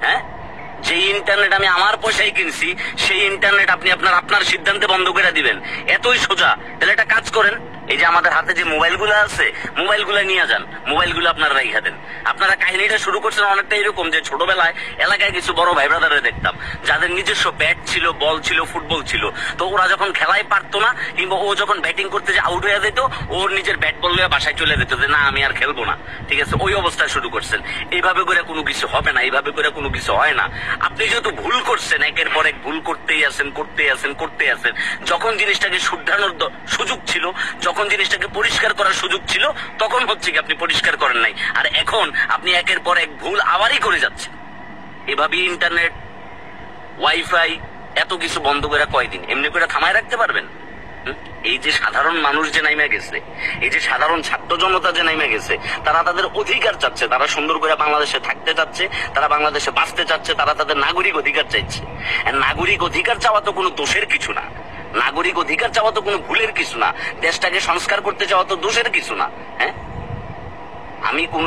হ্যাঁ, যে ইন্টারনেট আমি আমার পয়সায় কিনছি সেই ইন্টারনেট আপনি আপনার সিদ্ধান্তে বন্ধ করে দিবেন, এতই সোজা। তাহলে একটা কাজ করেন, এই যে আমাদের হাতে যে মোবাইলগুলো আছে, মোবাইলগুলো নিয়ে যান, মোবাইলগুলো আপনারা রেখে দেন। আপনারা কাহিনীটা শুরু করছেন অনেকটা এরকম যে ছোটবেলায় এলাকায় কিছু বড় ভাই ব্রাদারে দেখতাম যাদের নিজস্ব ব্যাট ছিল, বল ছিল, ফুটবল ছিল। তো ওরা যখন খেলায় পারতো না, কিংবা ও যখন ব্যাটিং করতে যে আউট হয়ে যেত, ওর নিজের ব্যাট বল নিয়ে বাসায় চলে যেত যে না আমি আর খেলবো না। ঠিক আছে, ওই অবস্থায় শুরু করছেন। এইভাবে করে কোনো কিছু হবে না, এইভাবে করে কোনো কিছু হয় না। আপনি যেহেতু ভুল করছেন, একের পর এক ভুল করতেই আছেন, যখন জিনিসটাকে শুধরানোর সুযোগ ছিল, যখন জিনিসটাকে পরিষ্কার করার সুযোগ ছিল, তখন হচ্ছে কি আপনি পরিষ্কার করেন নাই। আর এখন আপনি একের পর এক ভুল আবারই করে যাচ্ছেন। এভাবে ইন্টারনেট, ওয়াইফাই, এত কিছু বন্ধ করে কয়দিন এমনি করে থামায় রাখতে পারবেন? এই যে সাধারণ মানুষ যে নাইমে গেছে, এই যে সাধারণ ছাত্র জনতা যে নাইমে গেছে, তারা তাদের অধিকার চাচ্ছে, তারা সুন্দর করে বাংলাদেশে থাকতে চাচ্ছে, তারা বাংলাদেশে বাঁচতে চাচ্ছে, তারা তাদের নাগরিক অধিকার চাইছে। নাগরিক অধিকার চাওয়া তো কোনো দোষের কিছু না, নাগরিক অধিকার চাওয়া তো কোনো ভুলের কিছু না, দেশটাকে সংস্কার করতে চাওয়া তো দোষের কিছু না। হ্যাঁ, আমি কোন